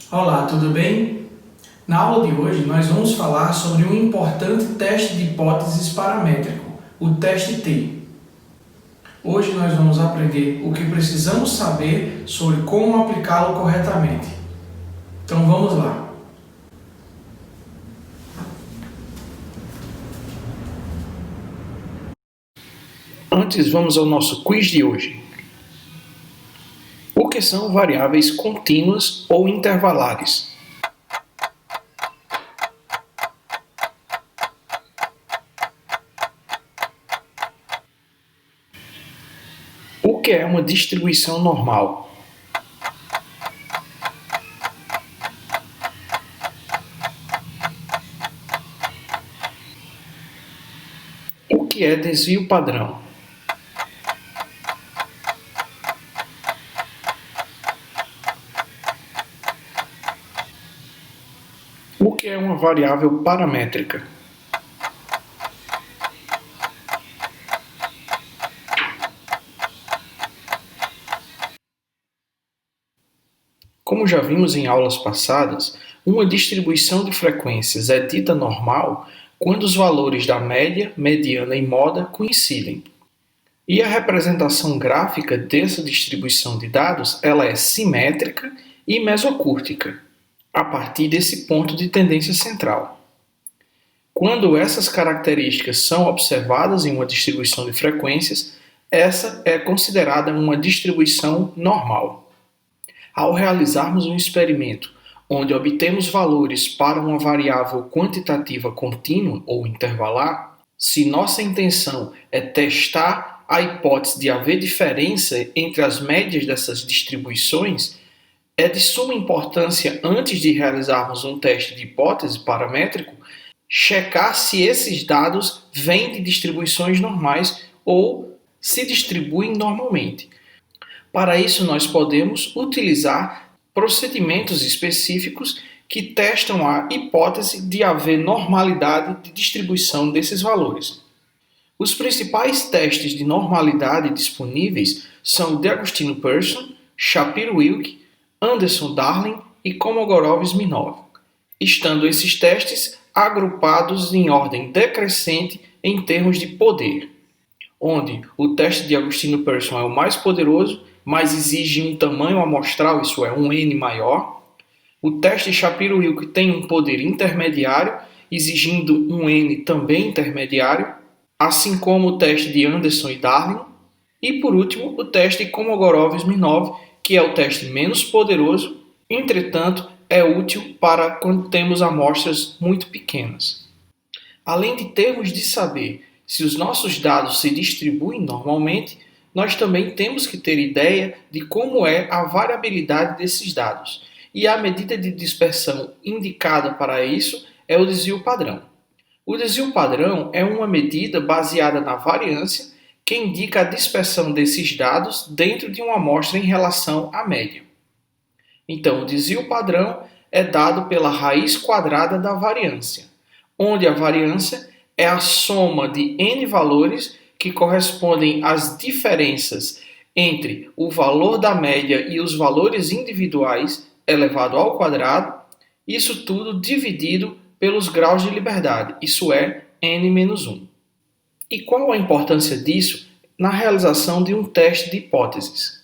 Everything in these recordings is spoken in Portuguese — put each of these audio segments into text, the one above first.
Olá, tudo bem? Na aula de hoje nós vamos falar sobre um importante teste de hipóteses paramétrico, o teste T. Hoje nós vamos aprender o que precisamos saber sobre como aplicá-lo corretamente. Então vamos lá. Antes, vamos ao nosso quiz de hoje. O que são variáveis contínuas ou intervalares? O que é uma distribuição normal? O que é desvio padrão? O que é uma variável paramétrica? Como já vimos em aulas passadas, uma distribuição de frequências é dita normal quando os valores da média, mediana e moda coincidem. E a representação gráfica dessa distribuição de dados ela é simétrica e mesocúrtica, a partir desse ponto de tendência central. Quando essas características são observadas em uma distribuição de frequências, essa é considerada uma distribuição normal. Ao realizarmos um experimento onde obtemos valores para uma variável quantitativa contínua ou intervalar, se nossa intenção é testar a hipótese de haver diferença entre as médias dessas distribuições, é de suma importância, antes de realizarmos um teste de hipótese paramétrico, checar se esses dados vêm de distribuições normais ou se distribuem normalmente. Para isso, nós podemos utilizar procedimentos específicos que testam a hipótese de haver normalidade de distribuição desses valores. Os principais testes de normalidade disponíveis são o de Agostino-Persson, Shapiro-Wilk, Anderson-Darling e Kolmogorov-Smirnov, estando esses testes agrupados em ordem decrescente em termos de poder, onde o teste de Agostino-Persson é o mais poderoso, mas exige um tamanho amostral, isso é, um N maior. O teste Shapiro-Wilk tem um poder intermediário, exigindo um N também intermediário, assim como o teste de Anderson e Darling. E, por último, o teste Kolmogorov-Smirnov, que é o teste menos poderoso, entretanto, é útil para quando temos amostras muito pequenas. Além de termos de saber se os nossos dados se distribuem normalmente, nós também temos que ter ideia de como é a variabilidade desses dados. E a medida de dispersão indicada para isso é o desvio padrão. O desvio padrão é uma medida baseada na variância que indica a dispersão desses dados dentro de uma amostra em relação à média. Então, o desvio padrão é dado pela raiz quadrada da variância, onde a variância é a soma de n valores que correspondem às diferenças entre o valor da média e os valores individuais elevado ao quadrado, isso tudo dividido pelos graus de liberdade, isso é, n-1. E qual a importância disso na realização de um teste de hipóteses?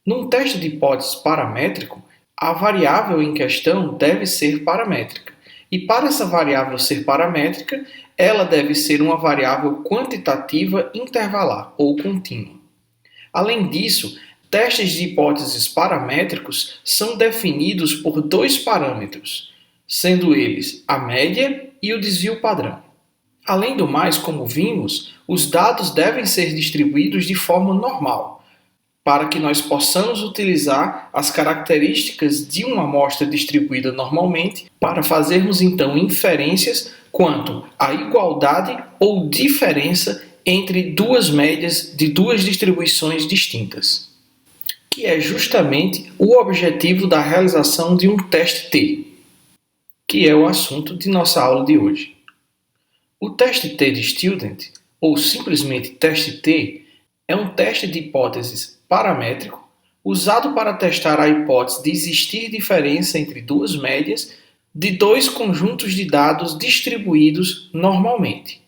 Num teste de hipóteses paramétrico, a variável em questão deve ser paramétrica. E para essa variável ser paramétrica, ela deve ser uma variável quantitativa intervalar ou contínua. Além disso, testes de hipóteses paramétricos são definidos por dois parâmetros, sendo eles a média e o desvio padrão. Além do mais, como vimos, os dados devem ser distribuídos de forma normal, para que nós possamos utilizar as características de uma amostra distribuída normalmente para fazermos então inferências quanto à igualdade ou diferença entre duas médias de duas distribuições distintas, que é justamente o objetivo da realização de um teste T, que é o assunto de nossa aula de hoje. O teste T de Student, ou simplesmente teste T, é um teste de hipóteses paramétrico usado para testar a hipótese de existir diferença entre duas médias de dois conjuntos de dados distribuídos normalmente.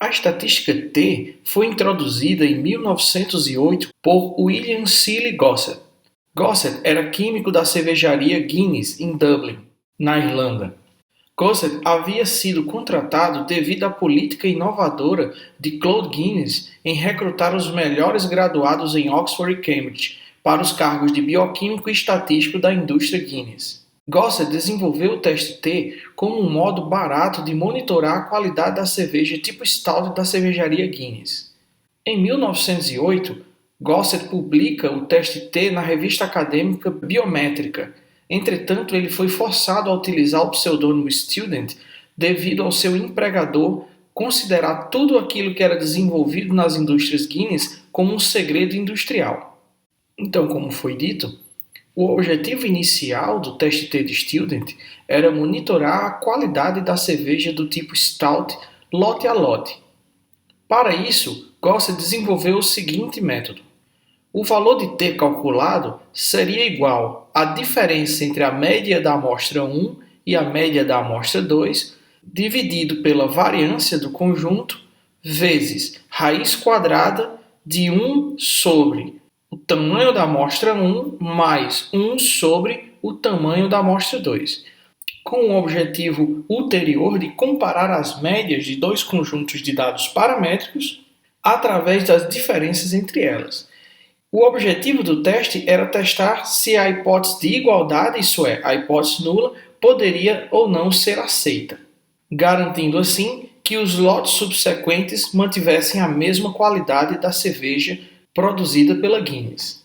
A estatística T foi introduzida em 1908 por William Seeley Gossett. Gossett era químico da cervejaria Guinness, em Dublin, na Irlanda. Gossett havia sido contratado devido à política inovadora de Claude Guinness em recrutar os melhores graduados em Oxford e Cambridge para os cargos de bioquímico e estatístico da indústria Guinness. Gossett desenvolveu o teste T como um modo barato de monitorar a qualidade da cerveja tipo Stout da cervejaria Guinness. Em 1908, Gossett publica o teste T na revista acadêmica Biométrica. Entretanto, ele foi forçado a utilizar o pseudônimo Student devido ao seu empregador considerar tudo aquilo que era desenvolvido nas indústrias Guinness como um segredo industrial. Então, como foi dito, o objetivo inicial do teste T de Student era monitorar a qualidade da cerveja do tipo Stout lote a lote. Para isso, Gossett desenvolveu o seguinte método. O valor de T calculado seria igual à diferença entre a média da amostra 1 e a média da amostra 2, dividido pela variância do conjunto, vezes raiz quadrada de 1 sobre o tamanho da amostra 1 mais 1 sobre o tamanho da amostra 2, com o objetivo ulterior de comparar as médias de dois conjuntos de dados paramétricos através das diferenças entre elas. O objetivo do teste era testar se a hipótese de igualdade, isso é, a hipótese nula, poderia ou não ser aceita, garantindo assim que os lotes subsequentes mantivessem a mesma qualidade da cerveja produzida pela Guinness.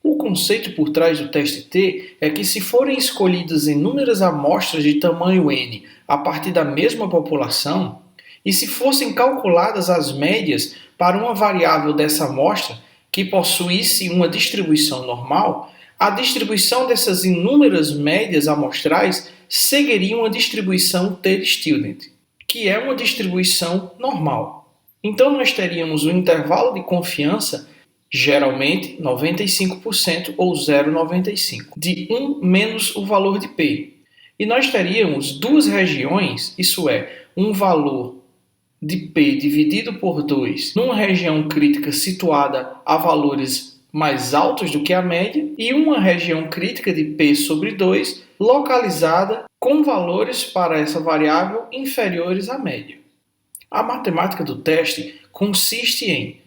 O conceito por trás do teste T é que, se forem escolhidas inúmeras amostras de tamanho N a partir da mesma população, e se fossem calculadas as médias para uma variável dessa amostra que possuísse uma distribuição normal, a distribuição dessas inúmeras médias amostrais seguiria uma distribuição T-Student, que é uma distribuição normal. Então nós teríamos um intervalo de confiança, geralmente 95% ou 0,95, de 1 menos o valor de P. E nós teríamos duas regiões, isso é, um valor de P dividido por 2 numa região crítica situada a valores mais altos do que a média e uma região crítica de P sobre 2 localizada com valores para essa variável inferiores à média. A matemática do teste consiste em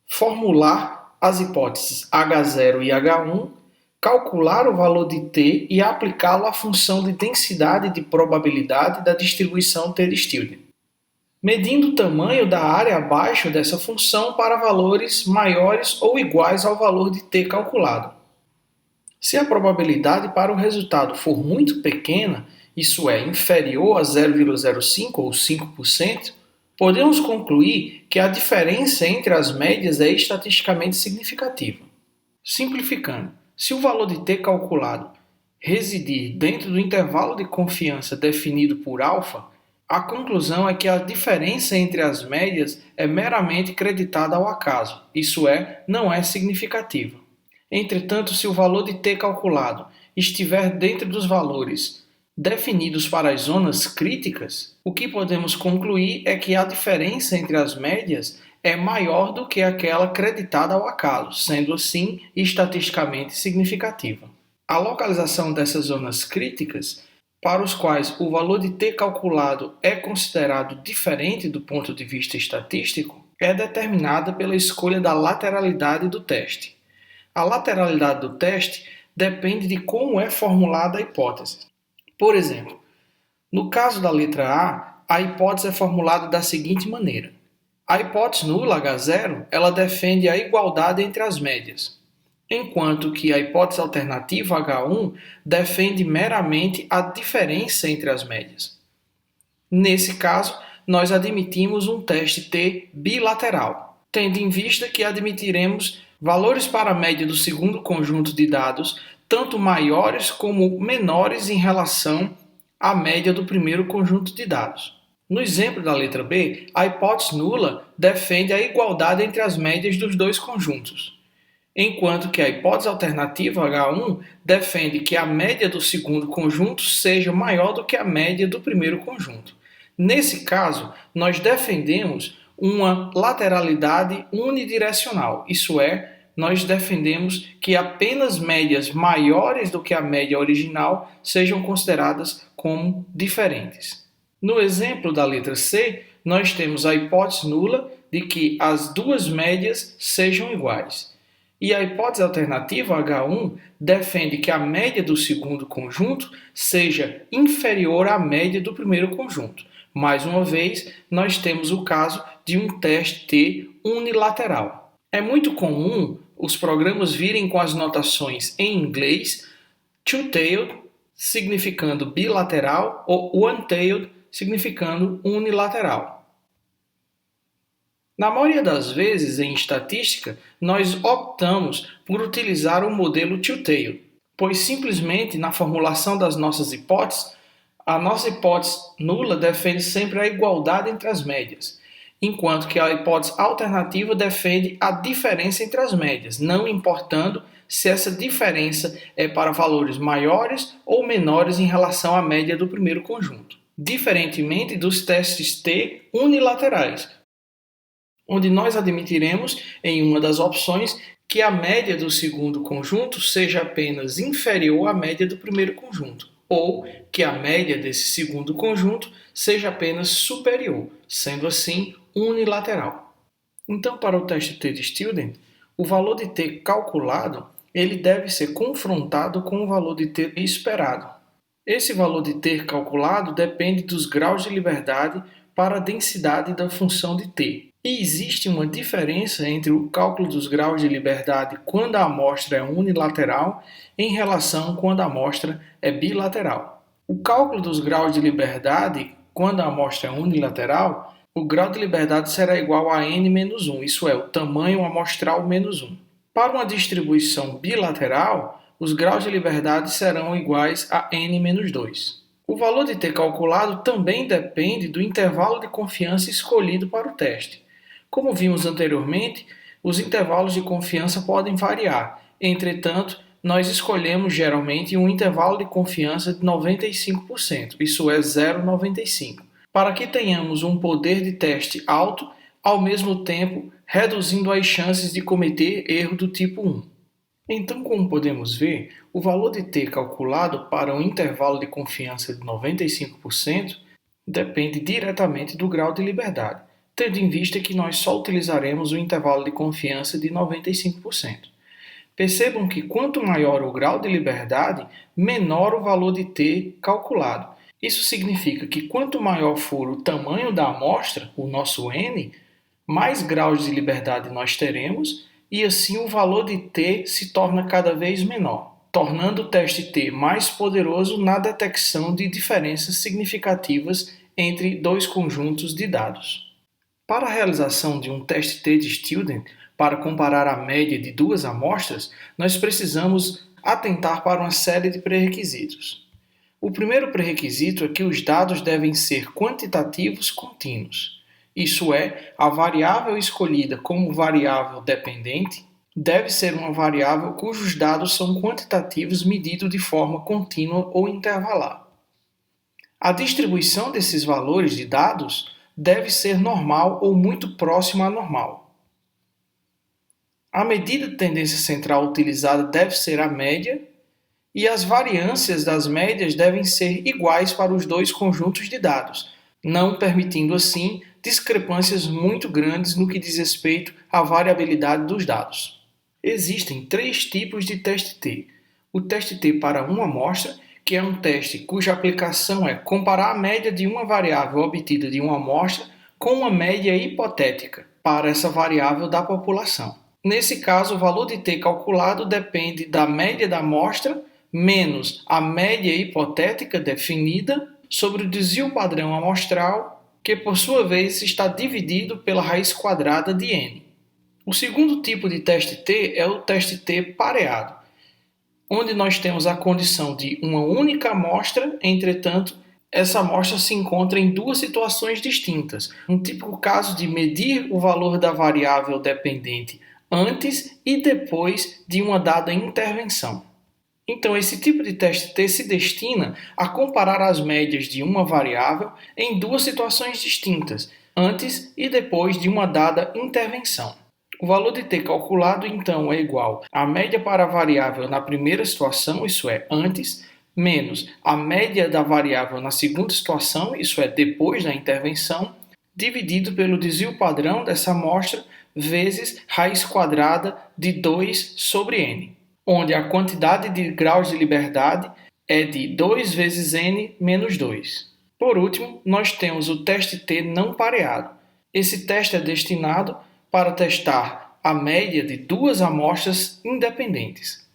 formular as hipóteses H0 e H1, calcular o valor de T e aplicá-lo à função de densidade de probabilidade da distribuição T-Student, medindo o tamanho da área abaixo dessa função para valores maiores ou iguais ao valor de T calculado. Se a probabilidade para o resultado for muito pequena, isso é, inferior a 0,05 ou 5%, podemos concluir que a diferença entre as médias é estatisticamente significativa. Simplificando, se o valor de T calculado residir dentro do intervalo de confiança definido por alfa, a conclusão é que a diferença entre as médias é meramente creditada ao acaso, isso é, não é significativa. Entretanto, se o valor de T calculado estiver dentro dos valores definidos para as zonas críticas, o que podemos concluir é que a diferença entre as médias é maior do que aquela creditada ao acaso, sendo assim estatisticamente significativa. A localização dessas zonas críticas, para os quais o valor de T calculado é considerado diferente do ponto de vista estatístico, é determinada pela escolha da lateralidade do teste. A lateralidade do teste depende de como é formulada a hipótese. Por exemplo, no caso da letra A hipótese é formulada da seguinte maneira. A hipótese nula H0 ela defende a igualdade entre as médias, enquanto que a hipótese alternativa H1 defende meramente a diferença entre as médias. Nesse caso, nós admitimos um teste T bilateral, tendo em vista que admitiremos valores para a média do segundo conjunto de dados tanto maiores como menores em relação à média do primeiro conjunto de dados. No exemplo da letra B, a hipótese nula defende a igualdade entre as médias dos dois conjuntos, enquanto que a hipótese alternativa H1 defende que a média do segundo conjunto seja maior do que a média do primeiro conjunto. Nesse caso, nós defendemos uma lateralidade unidirecional, isso é, nós defendemos que apenas médias maiores do que a média original sejam consideradas como diferentes. No exemplo da letra C, nós temos a hipótese nula de que as duas médias sejam iguais. E a hipótese alternativa H1 defende que a média do segundo conjunto seja inferior à média do primeiro conjunto. Mais uma vez, nós temos o caso de um teste T unilateral. É muito comum os programas virem com as notações em inglês two-tailed, significando bilateral, ou one-tailed, significando unilateral. Na maioria das vezes, em estatística, nós optamos por utilizar o modelo two-tailed, pois simplesmente na formulação das nossas hipóteses, a nossa hipótese nula defende sempre a igualdade entre as médias, enquanto que a hipótese alternativa defende a diferença entre as médias, não importando se essa diferença é para valores maiores ou menores em relação à média do primeiro conjunto, diferentemente dos testes T unilaterais, onde nós admitiremos em uma das opções que a média do segundo conjunto seja apenas inferior à média do primeiro conjunto, ou que a média desse segundo conjunto seja apenas superior, sendo assim unilateral. Então, para o teste T de Student, o valor de T calculado ele deve ser confrontado com o valor de T esperado. Esse valor de T calculado depende dos graus de liberdade para a densidade da função de T. E existe uma diferença entre o cálculo dos graus de liberdade quando a amostra é unilateral em relação quando a amostra é bilateral. O cálculo dos graus de liberdade quando a amostra é unilateral, o grau de liberdade será igual a n-1, isso é, o tamanho amostral menos 1. Para uma distribuição bilateral, os graus de liberdade serão iguais a n-2. O valor de T calculado também depende do intervalo de confiança escolhido para o teste. Como vimos anteriormente, os intervalos de confiança podem variar. Entretanto, nós escolhemos geralmente um intervalo de confiança de 95%, isso é 0,95, para que tenhamos um poder de teste alto, ao mesmo tempo reduzindo as chances de cometer erro do tipo 1. Então, como podemos ver, o valor de T calculado para um intervalo de confiança de 95% depende diretamente do grau de liberdade, tendo em vista que nós só utilizaremos o intervalo de confiança de 95%. Percebam que quanto maior o grau de liberdade, menor o valor de T calculado. Isso significa que quanto maior for o tamanho da amostra, o nosso N, mais graus de liberdade nós teremos e assim o valor de T se torna cada vez menor, tornando o teste T mais poderoso na detecção de diferenças significativas entre dois conjuntos de dados. Para a realização de um teste T de Student, para comparar a média de duas amostras, nós precisamos atentar para uma série de pré-requisitos. O primeiro pré-requisito é que os dados devem ser quantitativos contínuos. Isso é, a variável escolhida como variável dependente deve ser uma variável cujos dados são quantitativos medidos de forma contínua ou intervalar. A distribuição desses valores de dados deve ser normal ou muito próxima à normal. A medida de tendência central utilizada deve ser a média e as variâncias das médias devem ser iguais para os dois conjuntos de dados, não permitindo assim discrepâncias muito grandes no que diz respeito à variabilidade dos dados. Existem três tipos de teste T. O teste T para uma amostra, que é um teste cuja aplicação é comparar a média de uma variável obtida de uma amostra com uma média hipotética para essa variável da população. Nesse caso, o valor de T calculado depende da média da amostra menos a média hipotética definida sobre o desvio padrão amostral, que por sua vez está dividido pela raiz quadrada de n. O segundo tipo de teste T é o teste T pareado, onde nós temos a condição de uma única amostra, entretanto, essa amostra se encontra em duas situações distintas. Um típico caso de medir o valor da variável dependente antes e depois de uma dada intervenção. Então, esse tipo de teste T se destina a comparar as médias de uma variável em duas situações distintas, antes e depois de uma dada intervenção. O valor de T calculado, então, é igual à média para a variável na primeira situação, isso é, antes, menos a média da variável na segunda situação, isso é, depois da intervenção, dividido pelo desvio padrão dessa amostra, vezes raiz quadrada de 2 sobre n, onde a quantidade de graus de liberdade é de 2 vezes n menos 2. Por último, nós temos o teste T não pareado. Esse teste é destinado para testar a média de duas amostras independentes.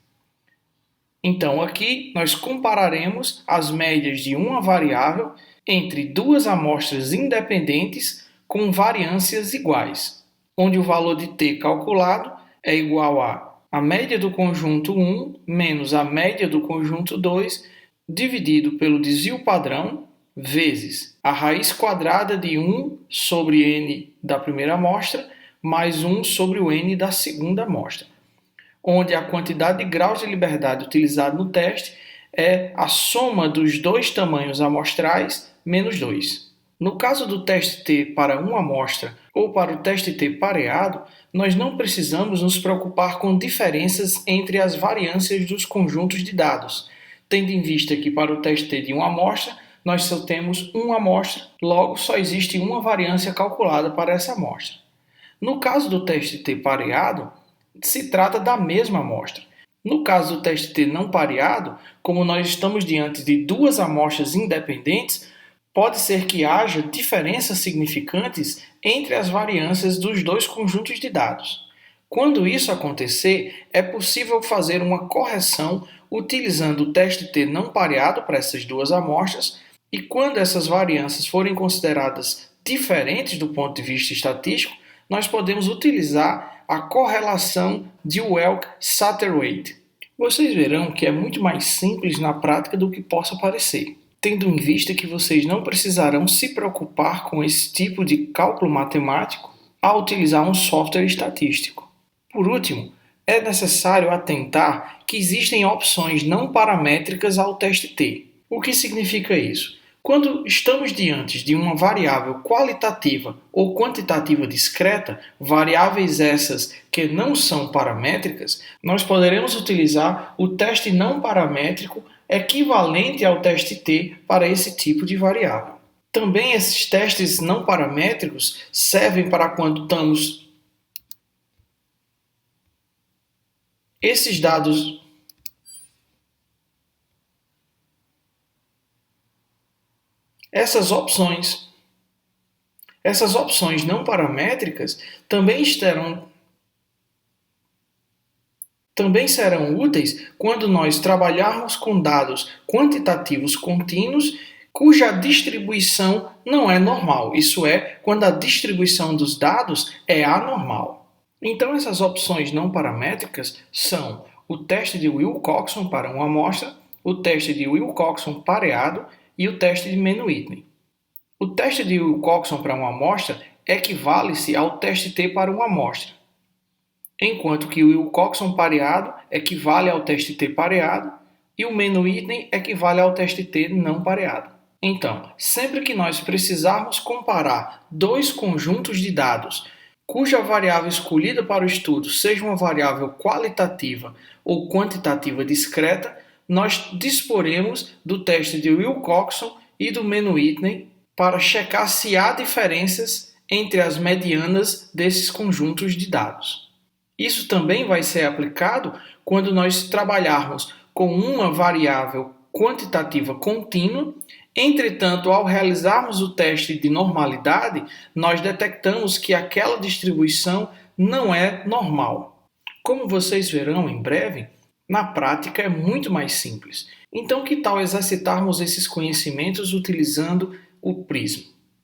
Então, aqui nós compararemos as médias de uma variável entre duas amostras independentes com variâncias iguais, onde o valor de t calculado é igual a média do conjunto 1 menos a média do conjunto 2 dividido pelo desvio padrão vezes a raiz quadrada de 1 sobre n da primeira amostra mais 1 sobre o n da segunda amostra, onde a quantidade de graus de liberdade utilizada no teste é a soma dos dois tamanhos amostrais menos 2. No caso do teste T para uma amostra ou para o teste T pareado, nós não precisamos nos preocupar com diferenças entre as variâncias dos conjuntos de dados, tendo em vista que para o teste T de uma amostra, nós só temos uma amostra, logo só existe uma variância calculada para essa amostra. No caso do teste T pareado, se trata da mesma amostra. No caso do teste T não pareado, como nós estamos diante de duas amostras independentes, pode ser que haja diferenças significantes entre as variâncias dos dois conjuntos de dados. Quando isso acontecer, é possível fazer uma correção utilizando o teste T não pareado para essas duas amostras, e quando essas variâncias forem consideradas diferentes do ponto de vista estatístico, nós podemos utilizar a correlação de Welk-Satterthwaite. Vocês verão que é muito mais simples na prática do que possa parecer, tendo em vista que vocês não precisarão se preocupar com esse tipo de cálculo matemático ao utilizar um software estatístico. Por último, é necessário atentar que existem opções não paramétricas ao teste T. O que significa isso? Quando estamos diante de uma variável qualitativa ou quantitativa discreta, variáveis essas que não são paramétricas, nós poderemos utilizar o teste não paramétrico equivalente ao teste T para esse tipo de variável. Também esses testes não paramétricos servem para quando estamos esses dados Essas opções não paramétricas também serão úteis quando nós trabalharmos com dados quantitativos contínuos cuja distribuição não é normal, isso é, quando a distribuição dos dados é anormal. Então, essas opções não paramétricas são o teste de Wilcoxon para uma amostra, o teste de Wilcoxon pareado e o teste de Mann-Whitney. O teste de Wilcoxon para uma amostra equivale-se ao teste T para uma amostra, enquanto que o Wilcoxon pareado equivale ao teste T pareado e o Mann-Whitney equivale ao teste T não pareado. Então, sempre que nós precisarmos comparar dois conjuntos de dados cuja variável escolhida para o estudo seja uma variável qualitativa ou quantitativa discreta, nós disporemos do teste de Wilcoxon e do Mann-Whitney para checar se há diferenças entre as medianas desses conjuntos de dados. Isso também vai ser aplicado quando nós trabalharmos com uma variável quantitativa contínua. Entretanto, ao realizarmos o teste de normalidade, nós detectamos que aquela distribuição não é normal. Como vocês verão em breve, na prática é muito mais simples. Então, que tal exercitarmos esses conhecimentos utilizando o prisma?